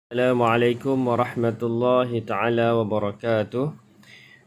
Assalamualaikum warahmatullahi taala wabarakatuh.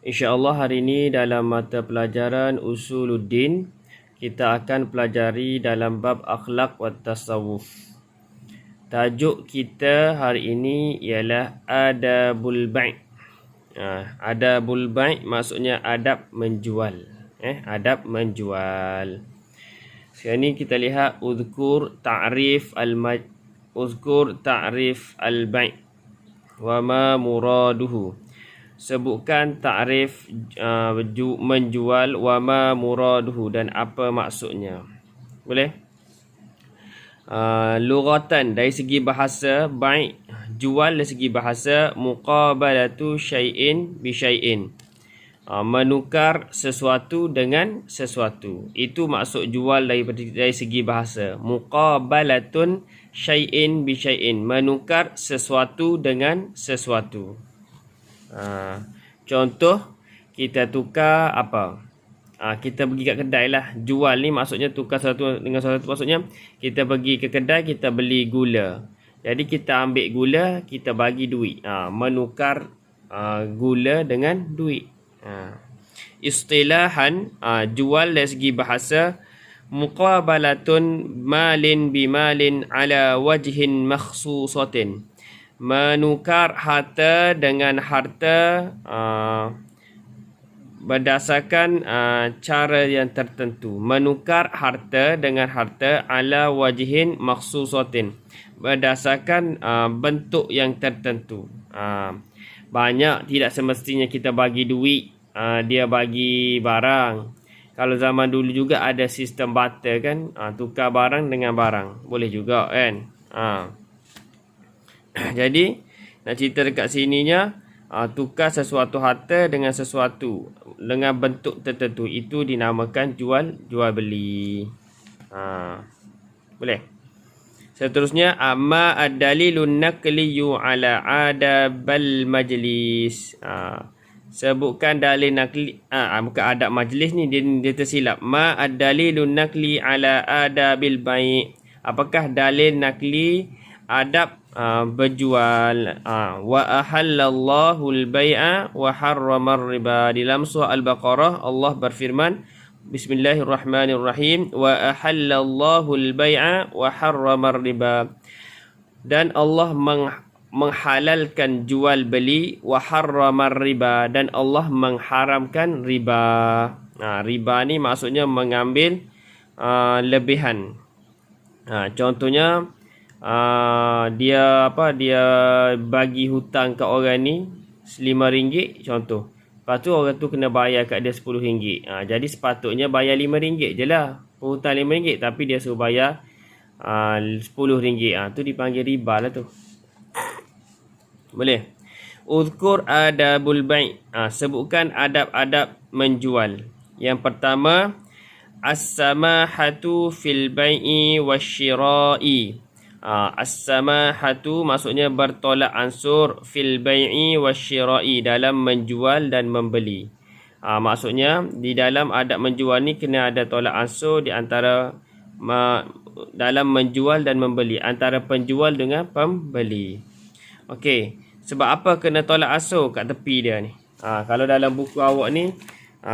InsyaAllah hari ini dalam mata pelajaran Usuluddin kita akan pelajari dalam bab akhlak wa tasawuf. Tajuk kita hari ini ialah adabul bai'. Adabul bai' maksudnya adab menjual. Adab menjual. Sekarang ni kita lihat uzkur ta'rif al-bai' wa ma muraduhu. Sebutkan ta'rif menjual wa ma muraduhu dan apa maksudnya. Boleh? Lughatan dari segi bahasa, bai' jual dari segi bahasa, muqabalatu syai'in bi syai'in. Menukar sesuatu dengan sesuatu. Itu maksud jual dari segi bahasa. Muqabalatun syai'in bi syai'in, menukar sesuatu dengan sesuatu. Contoh, kita tukar apa? Kita pergi kat kedai lah. Jual ni maksudnya tukar satu dengan satu. Maksudnya kita pergi ke kedai, kita beli gula. Jadi kita ambil gula, kita bagi duit. Menukar gula dengan duit. Istilahan, jual dari segi bahasa, muqabalatun malin bimalin ala wajhin makhsusatin. Menukar harta dengan harta berdasarkan cara yang tertentu. Menukar harta dengan harta ala wajhin makhsusatin, berdasarkan bentuk yang tertentu. Banyak tidak semestinya kita bagi duit, dia bagi barang. Kalau zaman dulu juga ada sistem barter kan, tukar barang dengan barang. Boleh juga kan. Jadi nak cerita dekat sininya, tukar sesuatu harta dengan sesuatu dengan bentuk tertentu, itu dinamakan jual beli. Boleh. Seterusnya, amma ad-dalilun naqliyu ala adabal majlis. Sebutkan dalil nakli, bukan adab majlis ni, dia tersilap. Ma ad-dalilun naqli ala adabil bai'. Apakah dalil nakli adab berjual? Wa ahallallahu al-bai'a wa harrama ar-riba. Di dalam surah Al-Baqarah Allah berfirman, Bismillahirrahmanirrahim, wa ahallallahu al-bai'a wa harrama ar-riba. Dan Allah menghalalkan jual beli, wa harrama ar-riba, dan Allah mengharamkan riba. Riba ni maksudnya mengambil lebihan. Contohnya, dia bagi hutang ke orang ni RM5 contoh. Lepas tu orang tu kena bayar kat dia RM10. Jadi sepatutnya bayar RM5 je lah. Hutang RM5, tapi dia suruh bayar RM10. Tu dipanggil riba lah tu. Boleh. Uzkur adabul bai'. Sebutkan adab-adab menjual. Yang pertama, as-samahatu fil bai'i wasyira'i. As-samahatu maksudnya bertolak ansur, fil bai'i wasyira'i, dalam menjual dan membeli. Maksudnya di dalam adab menjual ni kena ada tolak ansur di antara dalam menjual dan membeli, antara penjual dengan pembeli. Okey, sebab apa kena tolak ansur kat tepi dia ni? Kalau dalam buku awak ni,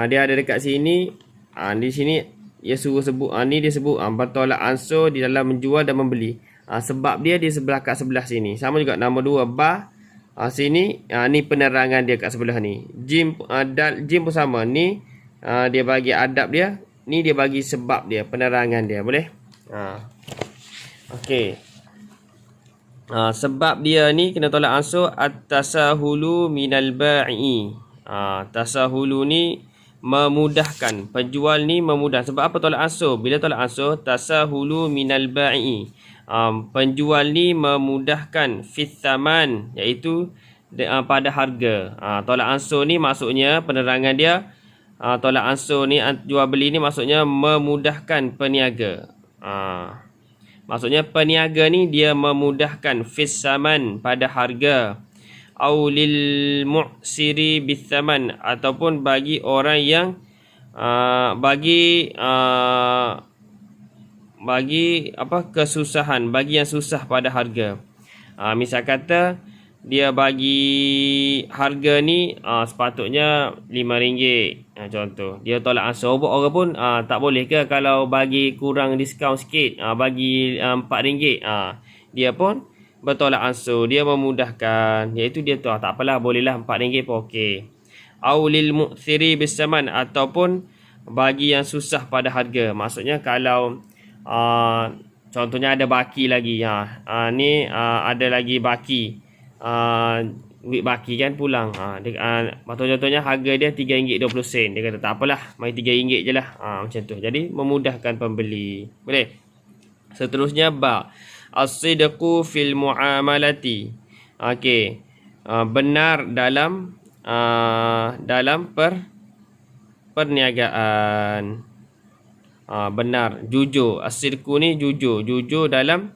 dia ada dekat sini. Di sini dia suruh sebut, ni dia sebut bertolak ansur di dalam menjual dan membeli. Sebab dia di sebelah kat sebelah sini. Sama juga nombor 2 ba sini, ni penerangan dia kat sebelah ni. Jim pun sama. Ni dia bagi adab dia, ni dia bagi sebab dia, penerangan dia. Boleh? Okey. Sebab dia ni kena tolak ansur, at-tasahulu minal ba'i. Tasahulu ni memudahkan, penjual ni memudah. Sebab apa tolak ansur? Bila tolak ansur, tasahulu minal ba'i, penjual ni memudahkan fit thaman, iaitu pada harga. Tolak ansur ni maksudnya, penerangan dia, tolak ansur ni, jual beli ni maksudnya memudahkan peniaga. Maksudnya peniaga ni dia memudahkan fit thaman, pada harga. Au lil mu'siri bit thaman, ataupun bagi orang yang bagi kesusahan, bagi yang susah pada harga. Misal kata dia bagi harga ni sepatutnya RM5. Contoh, dia tolak ansur. Orang pun tak boleh ke kalau bagi kurang diskaun sikit, bagi RM4. Dia pun bertolak ansur. Dia memudahkan, iaitu dia tu tak apalah, bolehlah RM4 pun okey. Aulil mu'thiri bisaman, ataupun bagi yang susah pada harga. Maksudnya kalau contohnya ada baki lagi, ni ada lagi baki, duit baki kan pulang, contohnya harga dia RM3.20. Dia kata tak apalah, mari RM3 je lah, macam tu. Jadi memudahkan pembeli. Boleh. Seterusnya ba, as-sidqu fil muamalati. Okey, benar dalam perniagaan. Benar, jujur. As-sidqu ni jujur dalam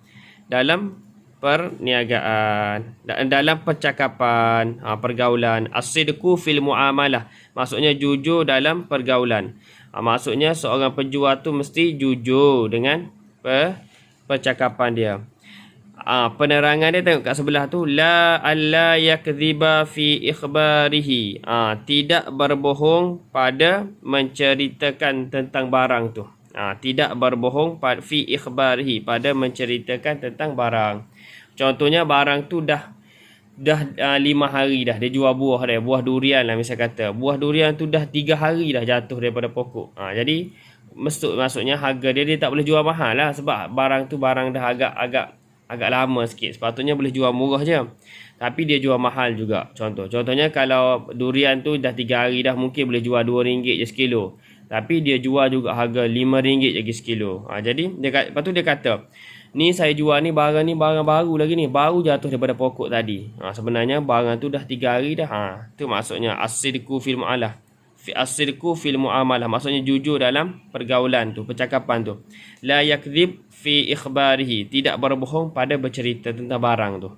perniagaan, dalam percakapan, pergaulan. As-sidqu fil muamalah, maksudnya jujur dalam pergaulan. Maksudnya seorang penjual tu mesti jujur dengan percakapan dia. Penerangan dia tengok kat sebelah tu, la alla yakdhiba fi ikhbarihi, tidak berbohong pada menceritakan tentang barang tu. Tidak berbohong fi ikhbarihi, pada menceritakan tentang barang. Contohnya barang tu dah 5 hari dah dia jual buah dia, buah durian lah misal kata. Buah durian tu dah 3 hari dah jatuh daripada pokok. Jadi maksudnya harga dia tak boleh jual mahal lah, sebab barang tu barang dah agak lama sikit. Sepatutnya boleh jual murah je, tapi dia jual mahal juga. Contohnya kalau durian tu dah 3 hari dah, mungkin boleh jual RM2 je sekilo, tapi dia jual juga harga RM5 lagi sekilo. Jadi lepas tu dia kata, ni saya jual ni barang baru lagi ni, baru jatuh daripada pokok tadi. Sebenarnya barang tu dah 3 hari dah. Tu maksudnya as-sidqu fil mu'amalah. As-sidqu fil mu'amalah, maksudnya jujur dalam pergaulan tu, percakapan tu. La yakdzib fi ikhbarihi, tidak berbohong pada bercerita tentang barang tu.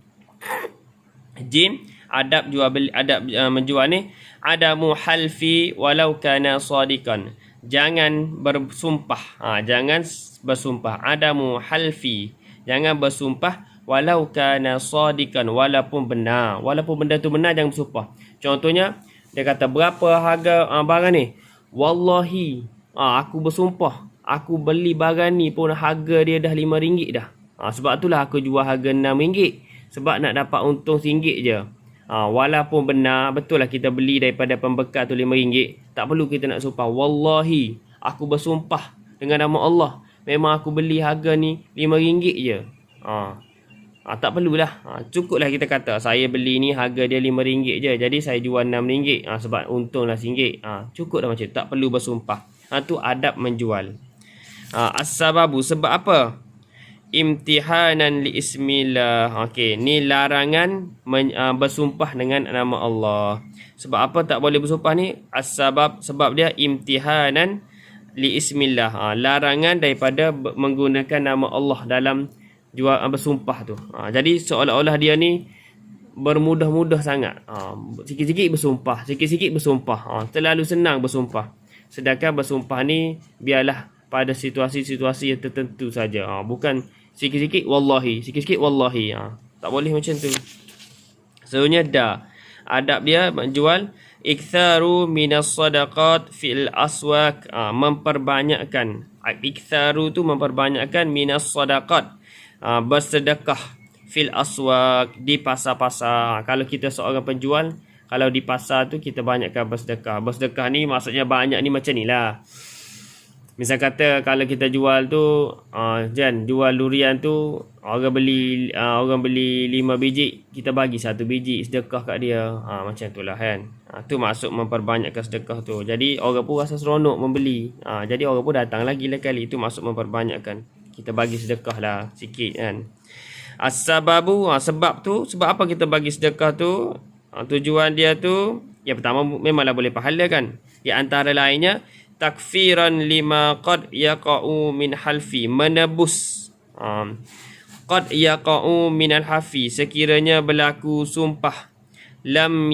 Jim, adab jual beli, adab menjual ni, adamu halfi walau kana sadiqan. Jangan bersumpah. Jangan bersumpah. Adamu halfi, jangan bersumpah walau kana sadiqan, walaupun benar. Walaupun benda tu benar, jangan bersumpah. Contohnya dia kata, berapa harga barang ni? Wallahi, aku bersumpah, aku beli barang ni pun harga dia dah RM5 dah. Sebab itulah aku jual harga RM6, sebab nak dapat untung RM1 je. Walaupun benar, betul lah kita beli daripada pembekal tu RM5, tak perlu kita nak sumpah. Wallahi, aku bersumpah dengan nama Allah, memang aku beli harga ni RM5 je. Tak perlulah. Cukuplah kita kata saya beli ni harga dia RM5 je, jadi saya jual RM6, sebab untunglah RM1. Cukup dah macam tu, tak perlu bersumpah. Tu adab menjual. As-sababu, sebab apa? Imtihanan li ismillah. Okey, ni larangan bersumpah dengan nama Allah. Sebab apa tak boleh bersumpah ni? As-sabab, sebab dia imtihanan li ismillah. Larangan daripada menggunakan nama Allah dalam jual bersumpah tu. Jadi seolah-olah dia ni bermudah-mudah sangat. Sikit-sikit bersumpah, sikit-sikit bersumpah. Terlalu senang bersumpah. Sedangkan bersumpah ni biarlah pada situasi-situasi yang tertentu saja. Bukan sikit-sikit wallahi, sikit-sikit wallahi. Tak boleh macam tu. Sebenarnya dah adab dia menjual, iktharu minas sadaqat fil aswaq, memperbanyakkan. Iktharu tu memperbanyakkan minas sadaqat, bersedekah fil aswaq, di pasar-pasar. Kalau kita seorang penjual, kalau di pasar tu kita banyakkan bersedekah. Bersedekah ni maksudnya banyak ni macam ni lah. Misal kata kalau kita jual tu, jual durian tu, orang beli 5 biji, kita bagi 1 biji sedekah kat dia. Macam tu lah kan. Tu maksud memperbanyakkan sedekah tu. Jadi orang pun rasa seronok membeli. Jadi orang pun datang lagi lah kali. Itu maksud memperbanyakkan. Kita bagi sedekah lah sikit kan. As-sababu, sebab tu, sebab apa kita bagi sedekah tu? Tujuan dia tu, yang pertama memanglah boleh pahala kan. Di antara lainnya, takfiran lima qad yaqa'u min halfi, menebus qad yaqa'u min al-hafi, sekiranya berlaku sumpah lam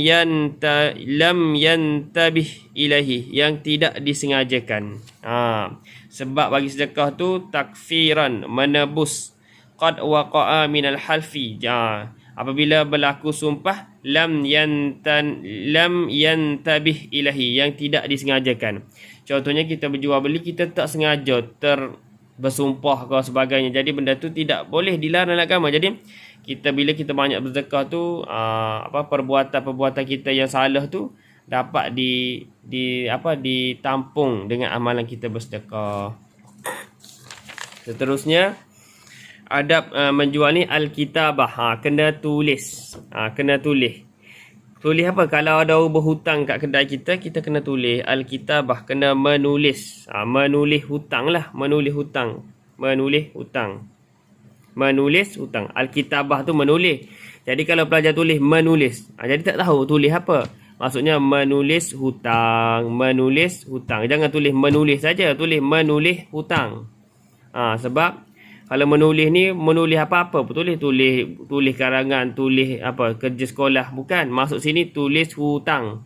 yantabih ilahi, yang tidak disengajakan. Sebab bagi sedekah tu takfiran, menebus, qad waqa'a min al-halfi, Apabila berlaku sumpah lam yantabih ilahi, yang tidak disengajakan. Contohnya kita berjual beli, kita tak sengaja bersumpah ke sebagainya. Jadi benda tu tidak boleh dilarang dalam agama. Jadi bila kita banyak bersedekah tu, perbuatan-perbuatan kita yang salah tu dapat ditampung dengan amalan kita bersedekah. Seterusnya, adab menjual ni al-kitabah. Kena tulis. Kena tulis. Tulis apa? Kalau ada orang berhutang kat kedai kita, kita kena tulis. Al-kitabah, kena menulis. Menulis hutang lah. Menulis hutang. Menulis hutang. Menulis hutang. Al-kitabah tu menulis. Jadi kalau pelajar tulis menulis, jadi tak tahu tulis apa. Maksudnya menulis hutang. Menulis hutang. Jangan tulis menulis saja. Tulis menulis hutang. Sebab kalau menulis ni, menulis apa-apa pun tulis karangan, tulis kerja sekolah, bukan. Masuk sini tulis hutang.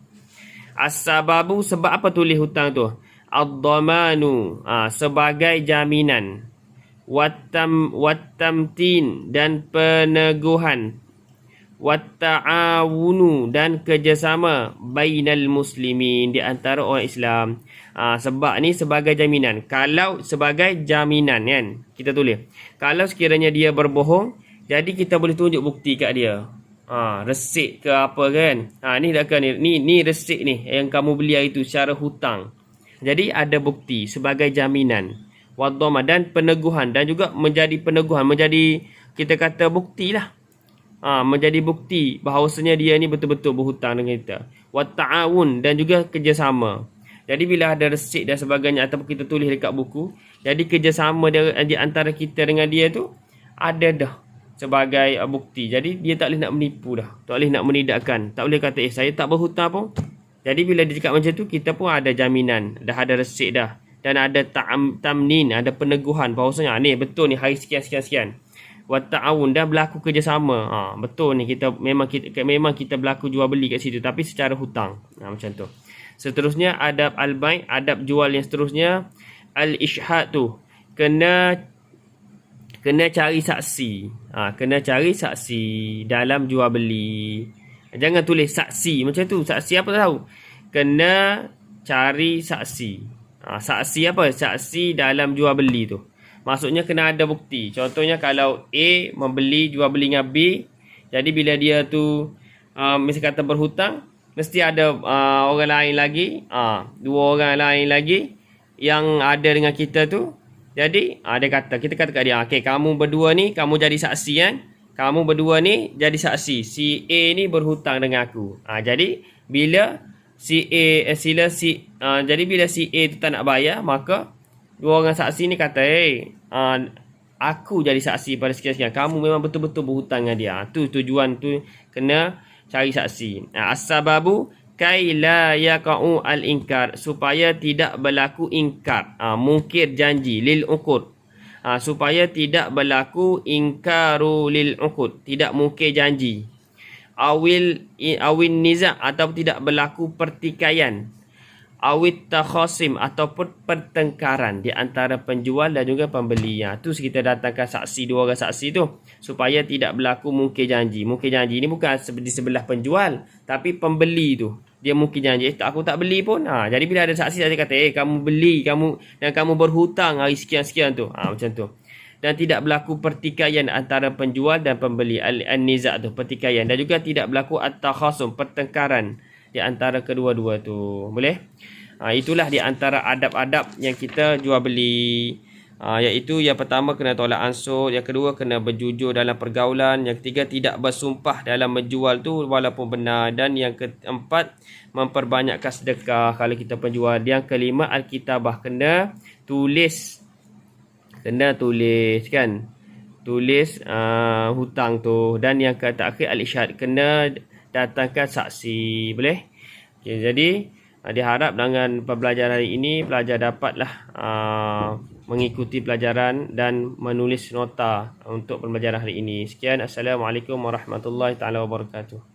As-sababu, sebab apa tulis hutang tu? Ad-dhamanu, sebagai jaminan. Wattamtin, dan peneguhan. Watta'awunu, dan kerjasama bainal muslimin, di antara orang Islam. Sebab ni sebagai jaminan. Kalau sebagai jaminan kan, kita tulis. Kalau sekiranya dia berbohong, jadi kita boleh tunjuk bukti kat dia. Resit ke apa kan. Ni dah kan ni resit ni yang kamu beli hari tu secara hutang. Jadi ada bukti sebagai jaminan. Wadhamah, dan peneguhan, dan juga menjadi peneguhan, menjadi kita kata buktilah. Menjadi bukti bahawasanya dia ni betul-betul berhutang dengan kita. Watta'awun, dan juga kerjasama. Jadi bila ada resit dan sebagainya ataupun kita tulis dekat buku, jadi kerjasama di antara kita dengan dia tu ada dah sebagai bukti. Jadi dia tak boleh nak menipu dah. Tak boleh nak menidakkan. Tak boleh kata saya tak berhutang pun. Jadi bila dia cakap macam tu, kita pun ada jaminan. Dah ada resit dah. Dan ada tamnin, ada peneguhan bahawasanya ni betul ni hari sekian-sekian. Wa ta'awun, dan berlaku kerjasama. Betul ni memang kita berlaku jual beli kat situ, tapi secara hutang. Macam tu. Seterusnya adab al-bai', adab jual yang seterusnya al-ishhad tu. Kena cari saksi. Kena cari saksi dalam jual beli. Jangan tulis saksi macam tu. Saksi apa tak tahu. Kena cari saksi. Saksi apa? Saksi dalam jual beli tu. Maksudnya kena ada bukti. Contohnya kalau A membeli jual beli dengan B, jadi bila dia tu misalnya kata berhutang, mesti ada orang lain lagi, dua orang lain lagi yang ada dengan kita tu. Jadi kita kata kat dia, okey, kamu berdua ni kamu jadi saksi kan? Kamu berdua ni jadi saksi. Si A ni berhutang dengan aku. Jadi bila si A bila si A tu tak nak bayar, maka dua orang saksi ni kata, aku jadi saksi pada sekian-sekian. Kamu memang betul-betul berhutang dengan dia. Tu tujuan tu, kena cari saksi. As-sababu kai la yaqa'u al-inkar, supaya tidak berlaku ingkar, mungkir janji, lil uqud, supaya tidak berlaku ingkaru lil uqud, tidak mungkir janji. Awin niza', atau tidak berlaku pertikaian. Awit takhasim, ataupun pertengkaran di antara penjual dan juga pembeli. Tu kita datangkan saksi, dua orang saksi tu, supaya tidak berlaku mungkir janji. Mungkir janji ni bukan di sebelah penjual, tapi pembeli tu dia mungkir janji, aku tak beli pun. Jadi bila ada saksi, saya kata, kamu beli, dan kamu berhutang hari sekian-sekian tu. Macam tu. Dan tidak berlaku pertikaian antara penjual dan pembeli, an-niza' tu, pertikaian. Dan juga tidak berlaku at-takhasum, pertengkaran di antara kedua-dua tu. Boleh? Itulah di antara adab-adab yang kita jual beli. Iaitu yang pertama, kena tolak ansur. Yang kedua, kena berjujur dalam pergaulan. Yang ketiga, tidak bersumpah dalam menjual tu walaupun benar. Dan yang keempat, memperbanyakkan sedekah kalau kita penjual. Yang kelima, al-kitabah, kena tulis. Kena tulis kan. Tulis hutang tu. Dan yang terakhir, al-ishhad, kena datangkan saksi. Boleh? Okay, jadi diharap dengan pembelajaran hari ini pelajar dapatlah mengikuti pelajaran dan menulis nota untuk pembelajaran hari ini. Sekian, Assalamualaikum warahmatullahi taala wabarakatuh.